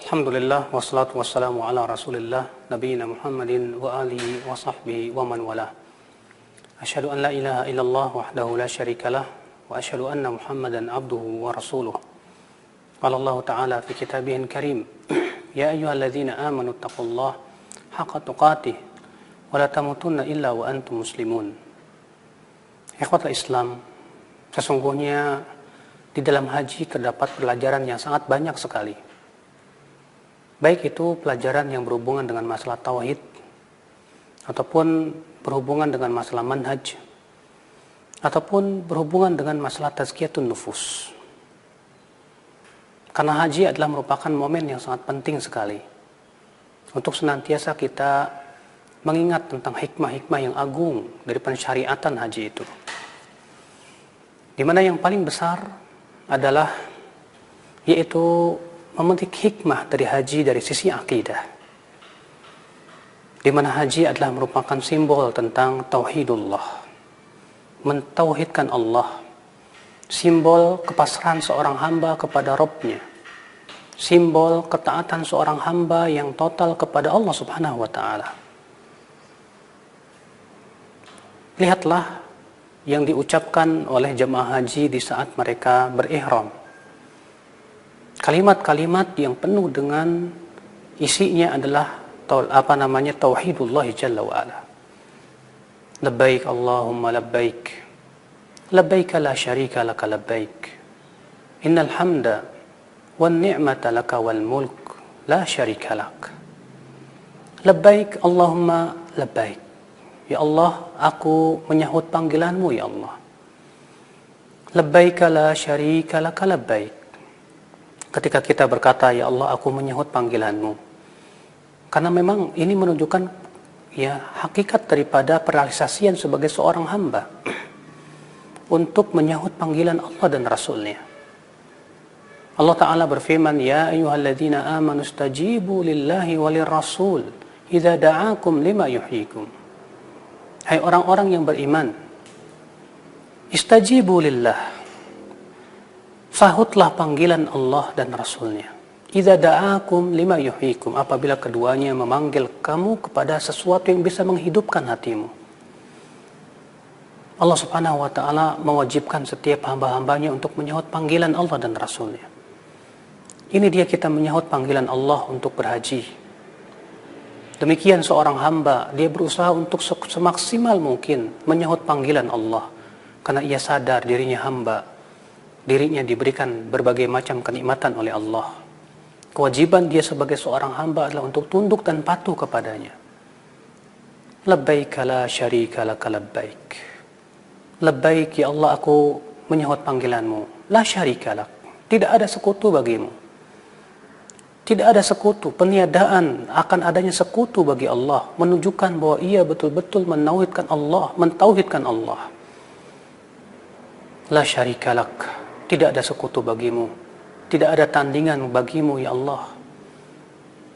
Alhamdulillah wassalatu wassalamu ala Rasulillah nabiyina Muhammadin wa alihi wa sahbihi wa man wala. Asyhadu an la ilaha illallah wahdahu la syarikalah wa asyhadu anna Muhammadan abduhu wa rasuluh. Qala Allah Ta'ala fi kitabihil karim, ya ayyuhalladzina amanu taqullaha haqqa tuqatih wa la tamutunna illa wa antum muslimun. Ikhwatul Islam, sesungguhnya di dalam haji terdapat pelajaran yang sangat banyak sekali. Baik itu pelajaran yang berhubungan dengan masalah tauhid ataupun berhubungan dengan masalah manhaj ataupun berhubungan dengan masalah tazkiyatun nufus. Karena haji adalah merupakan momen yang sangat penting sekali untuk senantiasa kita mengingat tentang hikmah-hikmah yang agung dari pensyariatan haji itu. Di mana yang paling besar adalah yaitu memetik hikmah dari haji dari sisi akidah, di mana haji adalah merupakan simbol tentang tauhidullah, mentauhidkan Allah, simbol kepasrahan seorang hamba kepada Rabb-nya, simbol ketaatan seorang hamba yang total kepada Allah Subhanahu wa Ta'ala. Lihatlah yang diucapkan oleh jemaah haji di saat mereka berihram. Kalimat-kalimat yang penuh dengan isinya adalah tauhidullah jalla wa ala. Labbaik Allahumma labbaik, labbaik la syarika laka labbaik, innal hamda wan ni'mata laka wal mulk la syarika lak. Labbaik Allahumma labbaik, ya Allah, aku menyahut panggilanmu ya Allah. Labbaik la syarika laka labbaik, ketika kita berkata, ya Allah, aku menyahut panggilanmu. Karena memang ini menunjukkan hakikat daripada perealisasian sebagai seorang hamba untuk menyahut panggilan Allah dan Rasulnya. Allah Ta'ala berfirman, ya ayyuhalladzina amanu stajibu lillahi walir rasul idza da'akum lima yuhyikum. Hai orang-orang yang beriman, istajibu lillah, sahutlah panggilan Allah dan Rasulnya. Idza da'akum lima yuhyikum, apabila keduanya memanggil kamu kepada sesuatu yang bisa menghidupkan hatimu. Allah Subhanahu wa Ta'ala mewajibkan setiap hamba-hambanya untuk menyahut panggilan Allah dan Rasulnya. Ini dia kita menyahut panggilan Allah untuk berhaji. Demikian seorang hamba, dia berusaha untuk semaksimal mungkin menyahut panggilan Allah, karena ia sadar dirinya hamba, dirinya diberikan berbagai macam kenikmatan oleh Allah. Kewajiban dia sebagai seorang hamba adalah untuk tunduk dan patuh kepadanya. Labbaik la syarika laka labbaik. Labbaik ya Allah, aku menyahut panggilanmu. La syarika lak, tidak ada sekutu bagimu. Tidak ada sekutu, peniadaan akan adanya sekutu bagi Allah menunjukkan bahwa ia betul-betul mentauhidkan Allah. La syarika lak, tidak ada sekutu bagimu, tidak ada tandingan bagimu ya Allah.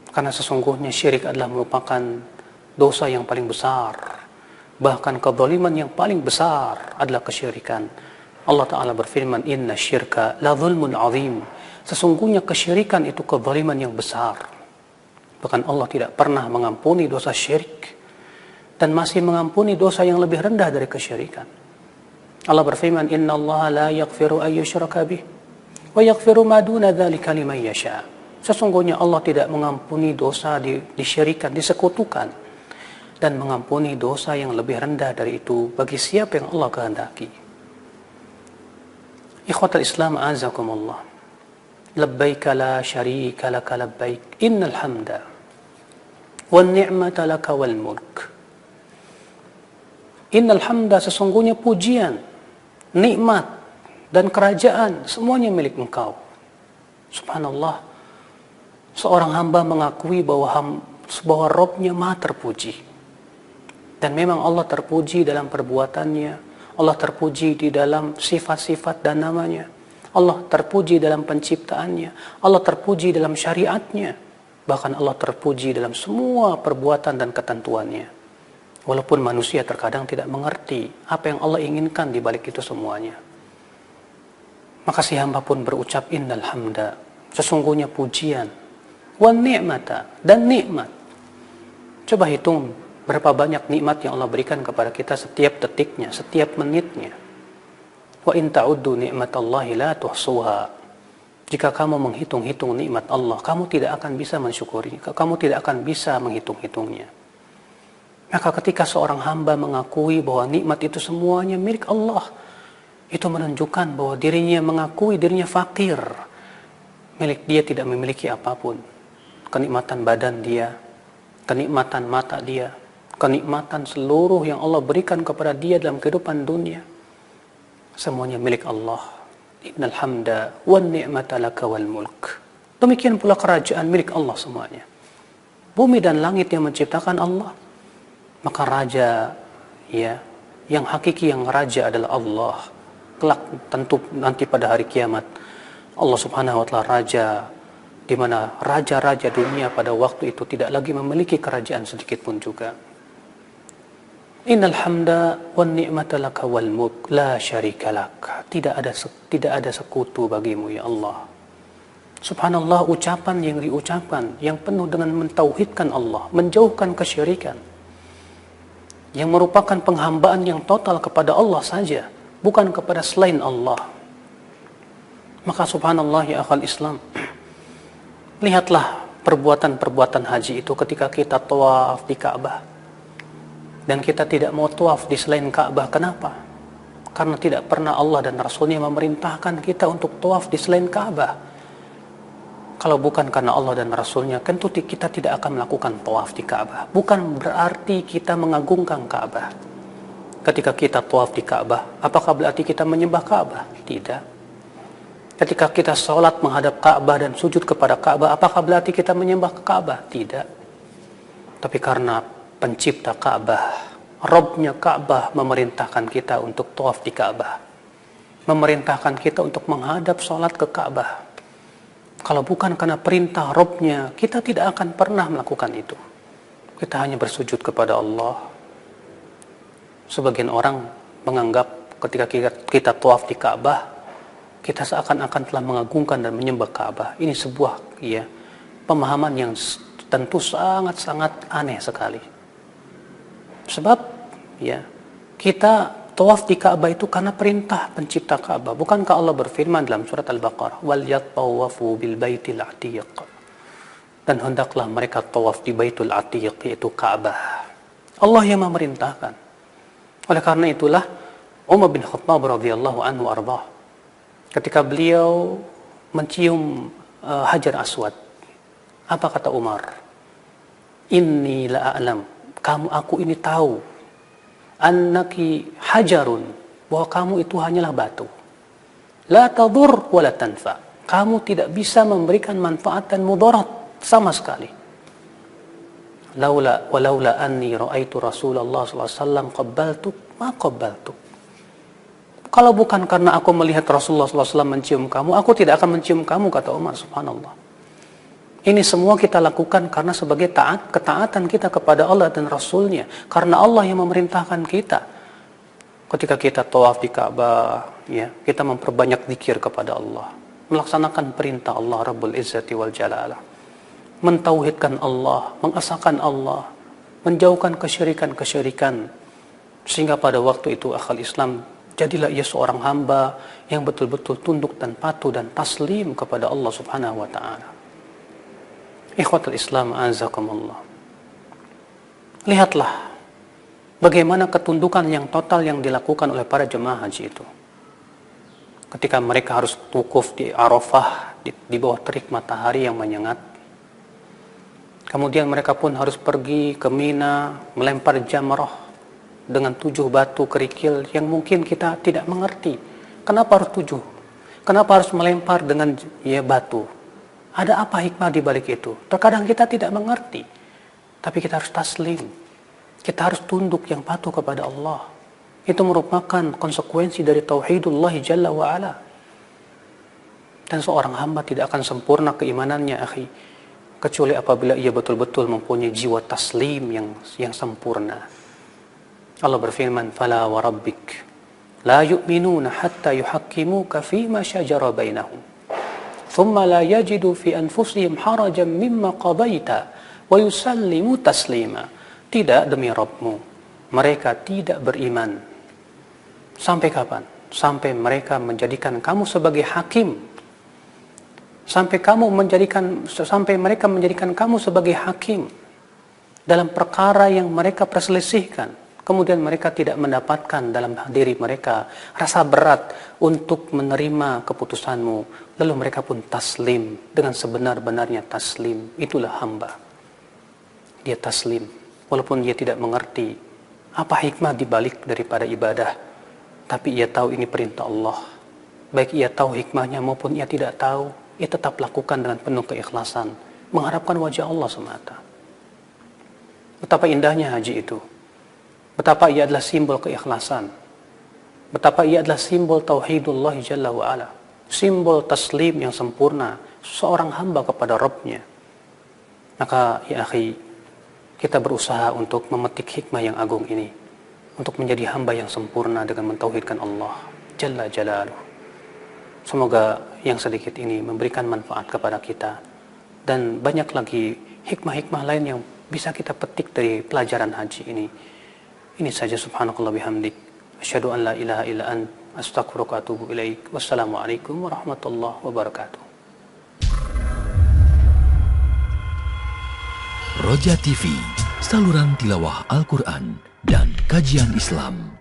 Karena sesungguhnya syirik adalah merupakan dosa yang paling besar. Bahkan kezaliman yang paling besar adalah kesyirikan. Allah Ta'ala berfirman, inna syirka la zulmun azim. Sesungguhnya kesyirikan itu kezaliman yang besar. Bahkan Allah tidak pernah mengampuni dosa syirik dan masih mengampuni dosa yang lebih rendah dari kesyirikan. Allah berfirman, inna Allah la yaghfiru an yushraka bih wa yaghfiru ma duna dzalika liman yasha. Sesungguhnya Allah tidak mengampuni dosa disyirikan, disekutukan, dan mengampuni dosa yang lebih rendah dari itu bagi siapa yang Allah kehendaki. Ikhwatul Islam, azakumullah. Labbaik la syarika laka labbaik, innal hamda wan ni'mata laka wal mulk. Innal hamda, sesungguhnya pujian, nikmat dan kerajaan semuanya milik Engkau. Subhanallah, seorang hamba mengakui bahwa Rabb-nya Maha terpuji. Dan memang Allah terpuji dalam perbuatannya, Allah terpuji di dalam sifat-sifat dan namanya, Allah terpuji dalam penciptaannya, Allah terpuji dalam syariatnya, bahkan Allah terpuji dalam semua perbuatan dan ketentuannya. Walaupun manusia terkadang tidak mengerti apa yang Allah inginkan di balik itu semuanya. Maka si hamba pun berucap, innal hamda, sesungguhnya pujian, wan ni'mata, dan nikmat. Coba hitung berapa banyak nikmat yang Allah berikan kepada kita setiap detiknya, setiap menitnya. Wa in ta'uddu ni'matallahi la tuhsuha. Jika kamu menghitung-hitung nikmat Allah, kamu tidak akan bisa mensyukuri, kamu tidak akan bisa menghitung-hitungnya. Maka ketika seorang hamba mengakui bahwa nikmat itu semuanya milik Allah, itu menunjukkan bahwa dirinya mengakui dirinya fakir. Milik dia tidak memiliki apapun. Kenikmatan badan dia, kenikmatan mata dia, kenikmatan seluruh yang Allah berikan kepada dia dalam kehidupan dunia, semuanya milik Allah. Innal hamda wan ni'mata laka wal mulk. Demikian pula kerajaan milik Allah semuanya. Bumi dan langit yang menciptakan Allah. Maka raja, ya, yang hakiki, yang raja adalah Allah. Kelak tentu nanti pada hari kiamat, Allah Subhanahu wa taala raja, di mana raja-raja dunia pada waktu itu tidak lagi memiliki kerajaan sedikit pun juga. Innal hamda wan ni'mata laka wal mulk la syarika lak. Tidak ada sekutu bagimu ya Allah. Subhanallah, ucapan yang diucapkan yang penuh dengan mentauhidkan Allah, menjauhkan kesyirikan, yang merupakan penghambaan yang total kepada Allah saja, bukan kepada selain Allah. Maka subhanallah ya akhal Islam, lihatlah perbuatan-perbuatan haji itu ketika kita tawaf di Ka'bah. Dan kita tidak mau tawaf di selain Ka'bah. Kenapa? Karena tidak pernah Allah dan Rasulnya memerintahkan kita untuk tawaf di selain Ka'bah. Kalau bukan karena Allah dan Rasulnya, tentu kita tidak akan melakukan tawaf di Ka'bah. Bukan berarti kita mengagungkan Ka'bah. Ketika kita tawaf di Ka'bah, apakah berarti kita menyembah Ka'bah? Tidak. Ketika kita sholat menghadap Ka'bah dan sujud kepada Ka'bah, apakah berarti kita menyembah Ka'bah? Tidak. Tapi karena pencipta Ka'bah, Rabbnya Ka'bah memerintahkan kita untuk tawaf di Ka'bah, memerintahkan kita untuk menghadap sholat ke Ka'bah. Kalau bukan karena perintah Rabbnya, kita tidak akan pernah melakukan itu. Kita hanya bersujud kepada Allah. Sebagian orang menganggap ketika kita tawaf di Ka'bah, kita seakan-akan telah mengagungkan dan menyembah Ka'bah. Ini sebuah pemahaman yang tentu sangat-sangat aneh sekali. Sebab kita tawaf di Ka'bah itu karena perintah pencipta Ka'bah. Bukankah Allah berfirman dalam surat Al-Baqarah, wal yatawafu bil baitil atiq, dan hendaklah mereka tawaf di Baitul Atiq, yaitu Ka'bah. Allah yang memerintahkan. Oleh karena itulah Umar bin Khattab radhiyallahu anhu arba, ketika beliau mencium Hajar Aswad, apa kata Umar? Inni la a'lam, aku ini tahu, annaki hajarun, bahwa kamu itu hanyalah batu. La tadur wa la tanfa. Kamu tidak bisa memberikan manfaat dan mudarat sama sekali. Walaula anni ra'aitu Rasulullah sallallahu alaihi wasallam qabbaltuk ma qabbaltuk. Kalau bukan karena aku melihat Rasulullah sallallahu alaihi wasallam mencium kamu, aku tidak akan mencium kamu, kata Umar. Subhanallah. Ini semua kita lakukan karena sebagai ketaatan kita kepada Allah dan Rasulnya. Karena Allah yang memerintahkan kita. Ketika kita tawaf di Ka'bah, kita memperbanyak zikir kepada Allah. Melaksanakan perintah Allah Rabbul Izzati wal Jalalah. Mentauhidkan Allah, mengesahkan Allah, menjauhkan kesyirikan-kesyirikan. Sehingga pada waktu itu akhal Islam, jadilah ia seorang hamba yang betul-betul tunduk dan patuh dan taslim kepada Allah Subhanahu wa ta'ala. Ikhwatul Islam azakumullah. Lihatlah bagaimana ketundukan yang total yang dilakukan oleh para jemaah haji itu. Ketika mereka harus wukuf di Arafah di bawah terik matahari yang menyengat. Kemudian mereka pun harus pergi ke Mina melempar jamrah dengan 7 batu kerikil yang mungkin kita tidak mengerti. Kenapa harus 7? Kenapa harus melempar dengan batu? Ada apa hikmah di balik itu? Terkadang kita tidak mengerti. Tapi kita harus taslim. Kita harus tunduk yang patuh kepada Allah. Itu merupakan konsekuensi dari tauhidullah jalla wa ala. Dan seorang hamba tidak akan sempurna keimanannya, akhi, kecuali apabila ia betul-betul mempunyai jiwa taslim yang sempurna. Allah berfirman, "Fala wa rabbik la yu'minuna hatta yuhaqqimuka fima syajara bainahum." thumma la yajidu fi anfusihim harajan mimma qadaita wa yusallimu taslima. Tidak demi Rabbmu, mereka tidak beriman. Sampai kapan? Sampai mereka menjadikan kamu sebagai hakim. Sampai mereka menjadikan kamu sebagai hakim dalam perkara yang mereka perselisihkan. Kemudian mereka tidak mendapatkan dalam diri mereka rasa berat untuk menerima keputusanmu. Lalu mereka pun taslim dengan sebenar-benarnya taslim. Itulah hamba. Dia taslim. Walaupun dia tidak mengerti apa hikmah dibalik daripada ibadah. Tapi ia tahu ini perintah Allah. Baik ia tahu hikmahnya maupun ia tidak tahu. Ia tetap lakukan dengan penuh keikhlasan. Mengharapkan wajah Allah semata. Betapa indahnya haji itu. Betapa ia adalah simbol keikhlasan. Betapa ia adalah simbol tauhidullah jalla wa'ala. Simbol taslim yang sempurna. Seorang hamba kepada Rabbnya. Maka ya akhi, kita berusaha untuk memetik hikmah yang agung ini. Untuk menjadi hamba yang sempurna dengan mentauhidkan Allah jalla jalaluh. Semoga yang sedikit ini memberikan manfaat kepada kita. Dan banyak lagi hikmah-hikmah lain yang bisa kita petik dari pelajaran haji ini. Ini saja, subhanakallah bihamdik. Asyhadu an la ilaha illa ant. Astaghfiruka wa atubu ilaik. Wassalamualaikum warahmatullahi wabarakatuh. Roja TV, saluran tilawah Al-Quran dan kajian Islam.